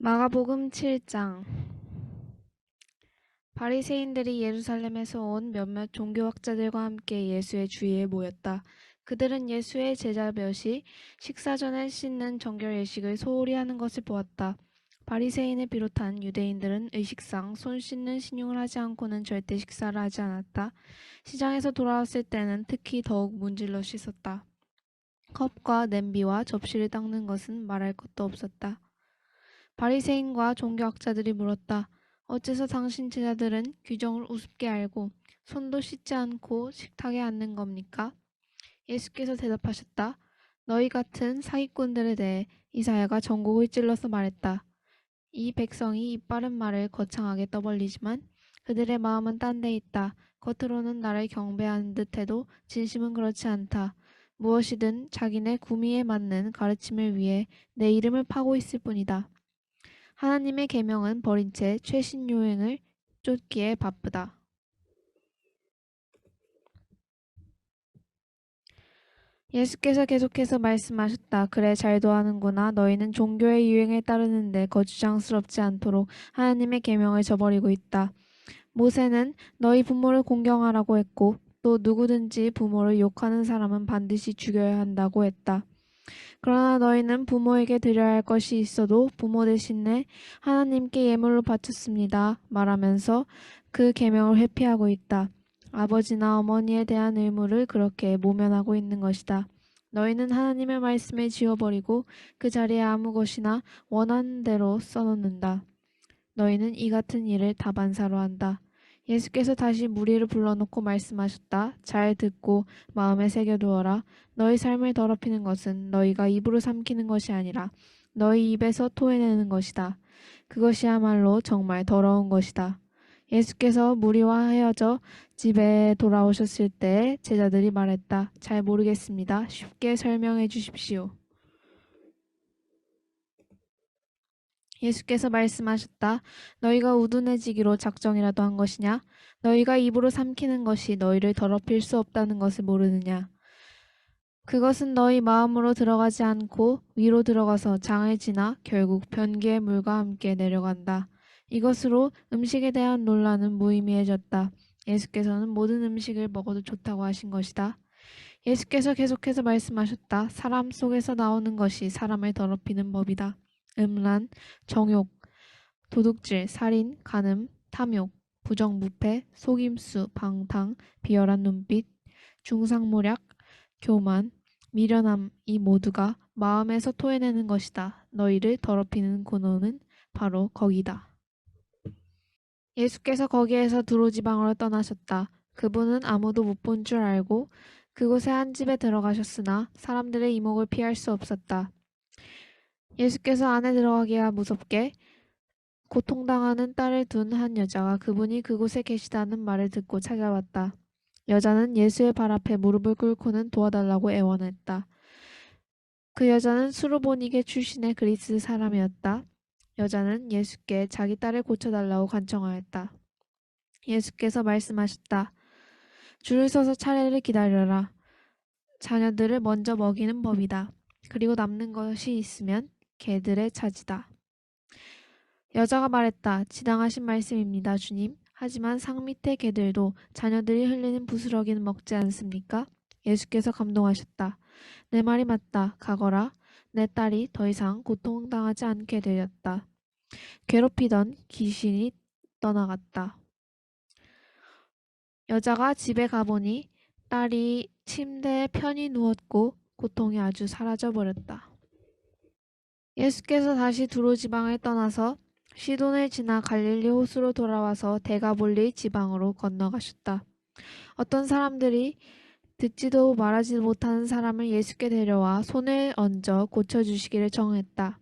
마가복음 7장. 바리새인들이 예루살렘에서 온 몇몇 종교학자들과 함께 예수의 주위에 모였다. 그들은 예수의 제자 몇이 식사 전에 씻는 정결 예식을 소홀히 하는 것을 보았다. 바리새인을 비롯한 유대인들은 의식상 손 씻는 신용을 하지 않고는 절대 식사를 하지 않았다. 시장에서 돌아왔을 때는 특히 더욱 문질러 씻었다. 컵과 냄비와 접시를 닦는 것은 말할 것도 없었다. 바리새인과 종교학자들이 물었다. 어째서 당신 제자들은 규정을 우습게 알고 손도 씻지 않고 식탁에 앉는 겁니까? 예수께서 대답하셨다. 너희 같은 사기꾼들에 대해 이사야가 전곡을 찔러서 말했다. 이 백성이 입 바른 말을 거창하게 떠벌리지만 그들의 마음은 딴 데 있다. 겉으로는 나를 경배하는 듯해도 진심은 그렇지 않다. 무엇이든 자기네 구미에 맞는 가르침을 위해 내 이름을 파고 있을 뿐이다. 하나님의 계명은 버린 채 최신 유행을 쫓기에 바쁘다. 예수께서 계속해서 말씀하셨다. 그래, 잘도 하는구나. 너희는 종교의 유행에 따르는데 거주장스럽지 않도록 하나님의 계명을 저버리고 있다. 모세는 너희 부모를 공경하라고 했고 또 누구든지 부모를 욕하는 사람은 반드시 죽여야 한다고 했다. 그러나 너희는 부모에게 드려야 할 것이 있어도 부모 대신에 하나님께 예물로 바쳤습니다. 말하면서 그 계명을 회피하고 있다. 아버지나 어머니에 대한 의무를 그렇게 모면하고 있는 것이다. 너희는 하나님의 말씀을 지워버리고 그 자리에 아무 것이나 원하는 대로 써놓는다. 너희는 이 같은 일을 다반사로 한다. 예수께서 다시 무리를 불러놓고 말씀하셨다. 잘 듣고 마음에 새겨두어라. 너희 삶을 더럽히는 것은 너희가 입으로 삼키는 것이 아니라 너희 입에서 토해내는 것이다. 그것이야말로 정말 더러운 것이다. 예수께서 무리와 헤어져 집에 돌아오셨을 때 제자들이 말했다. 잘 모르겠습니다. 쉽게 설명해 주십시오. 예수께서 말씀하셨다. 너희가 우둔해지기로 작정이라도 한 것이냐? 너희가 입으로 삼키는 것이 너희를 더럽힐 수 없다는 것을 모르느냐? 그것은 너희 마음으로 들어가지 않고 위로 들어가서 장을 지나 결국 변기의 물과 함께 내려간다. 이것으로 음식에 대한 논란은 무의미해졌다. 예수께서는 모든 음식을 먹어도 좋다고 하신 것이다. 예수께서 계속해서 말씀하셨다. 사람 속에서 나오는 것이 사람을 더럽히는 법이다. 음란, 정욕, 도둑질, 살인, 간음, 탐욕, 부정부패, 속임수, 방탕, 비열한 눈빛, 중상모략, 교만, 미련함 이 모두가 마음에서 토해내는 것이다. 너희를 더럽히는 근원은 바로 거기다. 예수께서 거기에서 두로지방으로 떠나셨다. 그분은 아무도 못 본 줄 알고 그곳에 한 집에 들어가셨으나 사람들의 이목을 피할 수 없었다. 예수께서 안에 들어가기가 무섭게 고통당하는 딸을 둔 한 여자가 그분이 그곳에 계시다는 말을 듣고 찾아왔다. 여자는 예수의 발 앞에 무릎을 꿇고는 도와달라고 애원했다. 그 여자는 수르보니게 출신의 그리스 사람이었다. 여자는 예수께 자기 딸을 고쳐달라고 간청하였다. 예수께서 말씀하셨다. 줄을 서서 차례를 기다려라. 자녀들을 먼저 먹이는 법이다. 그리고 남는 것이 있으면 개들의 차지다. 여자가 말했다. 지당하신 말씀입니다, 주님. 하지만 상 밑의 개들도 자녀들이 흘리는 부스러기는 먹지 않습니까? 예수께서 감동하셨다. 내 말이 맞다. 가거라. 내 딸이 더 이상 고통당하지 않게 되었다. 괴롭히던 귀신이 떠나갔다. 여자가 집에 가보니 딸이 침대에 편히 누웠고 고통이 아주 사라져버렸다. 예수께서 다시 두로 지방을 떠나서 시돈을 지나 갈릴리 호수로 돌아와서 데가볼리 지방으로 건너가셨다. 어떤 사람들이 듣지도 말하지도 못하는 사람을 예수께 데려와 손을 얹어 고쳐주시기를 청했다.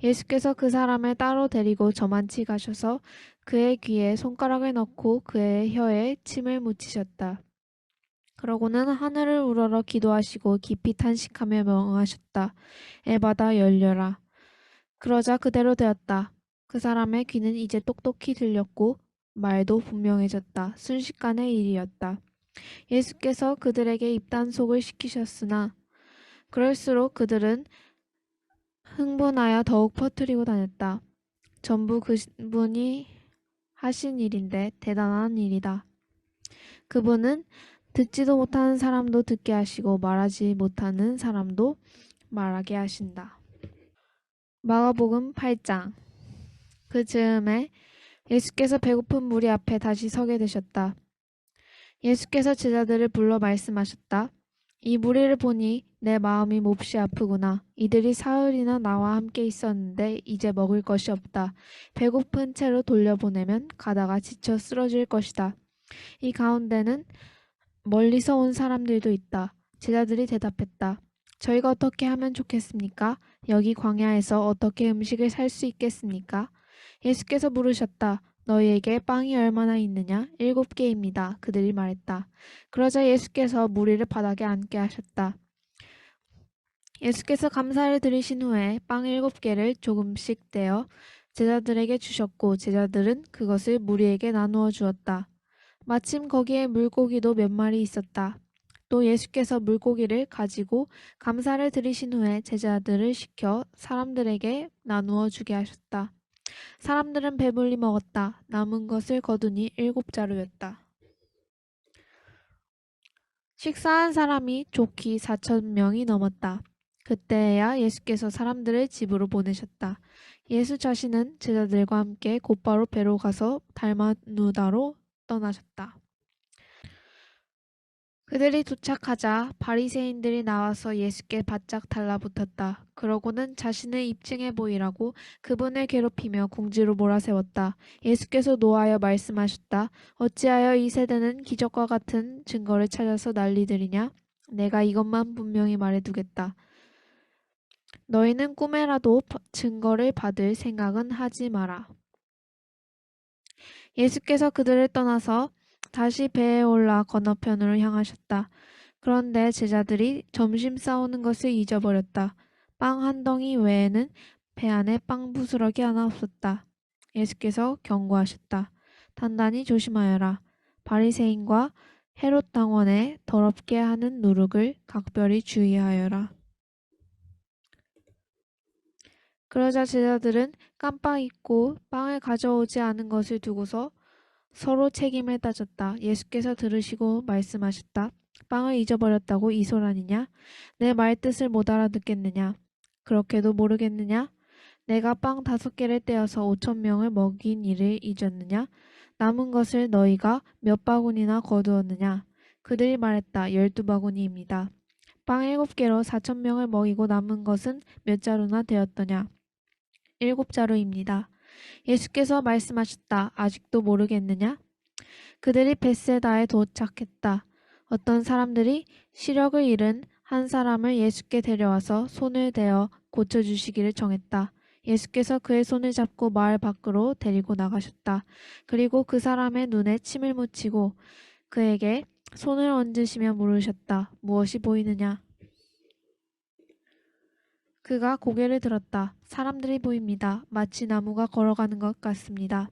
예수께서 그 사람을 따로 데리고 저만치 가셔서 그의 귀에 손가락을 넣고 그의 혀에 침을 묻히셨다. 그러고는 하늘을 우러러 기도하시고 깊이 탄식하며 명하셨다. 에바다 열려라. 그러자 그대로 되었다. 그 사람의 귀는 이제 똑똑히 들렸고 말도 분명해졌다. 순식간의 일이었다. 예수께서 그들에게 입단속을 시키셨으나 그럴수록 그들은 흥분하여 더욱 퍼뜨리고 다녔다. 전부 그분이 하신 일인데 대단한 일이다. 그분은 듣지도 못하는 사람도 듣게 하시고 말하지 못하는 사람도 말하게 하신다. 마가복음 8장. 그 즈음에 예수께서 배고픈 무리 앞에 다시 서게 되셨다. 예수께서 제자들을 불러 말씀하셨다. 이 무리를 보니 내 마음이 몹시 아프구나. 이들이 사흘이나 나와 함께 있었는데 이제 먹을 것이 없다. 배고픈 채로 돌려보내면 가다가 지쳐 쓰러질 것이다. 이 가운데는 멀리서 온 사람들도 있다. 제자들이 대답했다. 저희가 어떻게 하면 좋겠습니까? 여기 광야에서 어떻게 음식을 살 수 있겠습니까? 예수께서 물으셨다. 너희에게 빵이 얼마나 있느냐? 7개입니다. 그들이 말했다. 그러자 예수께서 무리를 바닥에 앉게 하셨다. 예수께서 감사를 드리신 후에 빵 7개를 조금씩 떼어 제자들에게 주셨고 제자들은 그것을 무리에게 나누어 주었다. 마침 거기에 물고기도 몇 마리 있었다. 또 예수께서 물고기를 가지고 감사를 드리신 후에 제자들을 시켜 사람들에게 나누어 주게 하셨다. 사람들은 배불리 먹었다. 남은 것을 거두니 7자루였다. 식사한 사람이 좋기 4,000명이 넘었다. 그때야 예수께서 사람들을 집으로 보내셨다. 예수 자신은 제자들과 함께 곧바로 배로 가서 달마누다로 떠나셨다. 그들이 도착하자 바리새인들이 나와서 예수께 바짝 달라붙었다. 그러고는 자신을 입증해 보이라고 그분을 괴롭히며 궁지로 몰아세웠다. 예수께서 노하여 말씀하셨다. 어찌하여 이 세대는 기적과 같은 증거를 찾아서 난리들이냐? 내가 이것만 분명히 말해두겠다. 너희는 꿈에라도 증거를 받을 생각은 하지 마라. 예수께서 그들을 떠나서 다시 배에 올라 건너편으로 향하셨다. 그런데 제자들이 점심 싸우는 것을 잊어버렸다. 빵 한 덩이 외에는 배 안에 빵 부스러기 하나 없었다. 예수께서 경고하셨다. 단단히 조심하여라. 바리새인과 헤롯 당원에 더럽게 하는 누룩을 각별히 주의하여라. 그러자 제자들은 깜빡 잊고 빵을 가져오지 않은 것을 두고서 서로 책임을 따졌다. 예수께서 들으시고 말씀하셨다. 빵을 잊어버렸다고 이 소란이냐? 내 말 뜻을 못 알아듣겠느냐? 그렇게도 모르겠느냐? 내가 빵 5개를 떼어서 5,000명을 먹인 일을 잊었느냐? 남은 것을 너희가 몇 바구니나 거두었느냐? 그들이 말했다. 12바구니입니다. 빵 7개로 4,000명을 먹이고 남은 것은 몇 자루나 되었더냐? 7자루입니다. 예수께서 말씀하셨다. 아직도 모르겠느냐? 그들이 벳세다에 도착했다. 어떤 사람들이 시력을 잃은 한 사람을 예수께 데려와서 손을 대어 고쳐주시기를 정했다. 예수께서 그의 손을 잡고 마을 밖으로 데리고 나가셨다. 그리고 그 사람의 눈에 침을 묻히고 그에게 손을 얹으시며 물으셨다. 무엇이 보이느냐? 그가 고개를 들었다. 사람들이 보입니다. 마치 나무가 걸어가는 것 같습니다.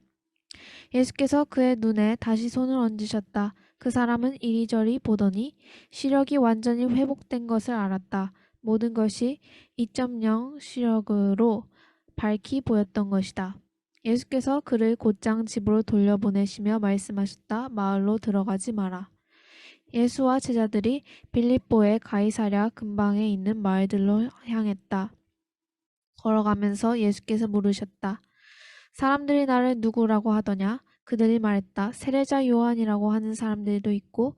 예수께서 그의 눈에 다시 손을 얹으셨다. 그 사람은 이리저리 보더니 시력이 완전히 회복된 것을 알았다. 모든 것이 2.0 시력으로 밝히 보였던 것이다. 예수께서 그를 곧장 집으로 돌려보내시며 말씀하셨다. 마을로 들어가지 마라. 예수와 제자들이 빌립보의 가이사랴 근방에 있는 마을들로 향했다. 걸어가면서 예수께서 물으셨다. 사람들이 나를 누구라고 하더냐? 그들이 말했다. 세례자 요한이라고 하는 사람들도 있고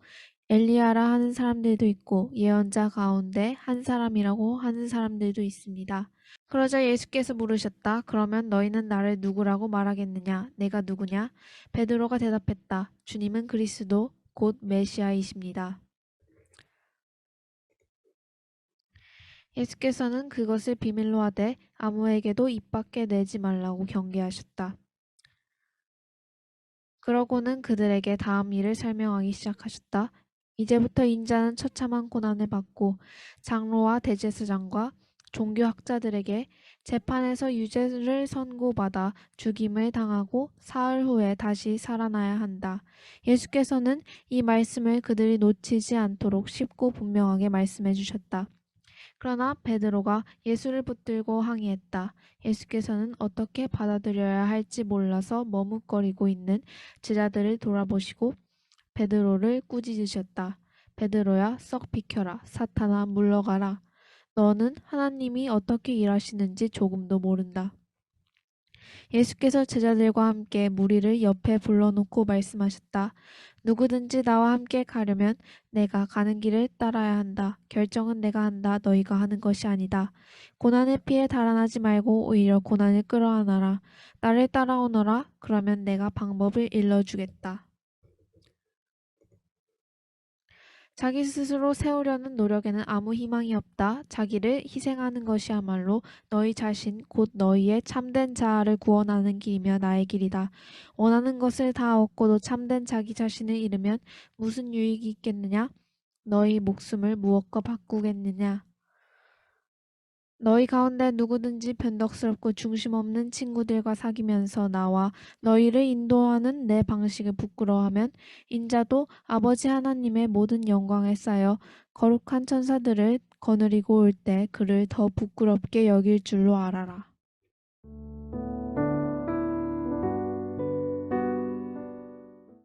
엘리야라 하는 사람들도 있고 예언자 가운데 한 사람이라고 하는 사람들도 있습니다. 그러자 예수께서 물으셨다. 그러면 너희는 나를 누구라고 말하겠느냐? 내가 누구냐? 베드로가 대답했다. 주님은 그리스도 곧 메시아이십니다. 예수께서는 그것을 비밀로 하되 아무에게도 입 밖에 내지 말라고 경계하셨다. 그러고는 그들에게 다음 일을 설명하기 시작하셨다. 이제부터 인자는 처참한 고난을 받고 장로와 대제사장과 종교학자들에게 재판에서 유죄를 선고받아 죽임을 당하고 사흘 후에 다시 살아나야 한다. 예수께서는 이 말씀을 그들이 놓치지 않도록 쉽고 분명하게 말씀해 주셨다. 그러나 베드로가 예수를 붙들고 항의했다. 예수께서는 어떻게 받아들여야 할지 몰라서 머뭇거리고 있는 제자들을 돌아보시고 베드로를 꾸짖으셨다. 베드로야, 썩 비켜라. 사탄아, 물러가라. 너는 하나님이 어떻게 일하시는지 조금도 모른다. 예수께서 제자들과 함께 무리를 옆에 불러놓고 말씀하셨다. 누구든지 나와 함께 가려면 내가 가는 길을 따라야 한다. 결정은 내가 한다. 너희가 하는 것이 아니다. 고난을 피해 달아나지 말고 오히려 고난을 끌어안아라. 나를 따라오너라. 그러면 내가 방법을 일러주겠다. 자기 스스로 세우려는 노력에는 아무 희망이 없다. 자기를 희생하는 것이야말로 너희 자신 곧 너희의 참된 자아를 구원하는 길이며 나의 길이다. 원하는 것을 다 얻고도 참된 자기 자신을 잃으면 무슨 유익이 있겠느냐? 너희 목숨을 무엇과 바꾸겠느냐? 너희 가운데 누구든지 변덕스럽고 중심 없는 친구들과 사귀면서 나와 너희를 인도하는 내 방식을 부끄러워하면 인자도 아버지 하나님의 모든 영광에 쌓여 거룩한 천사들을 거느리고 올 때 그를 더 부끄럽게 여길 줄로 알아라.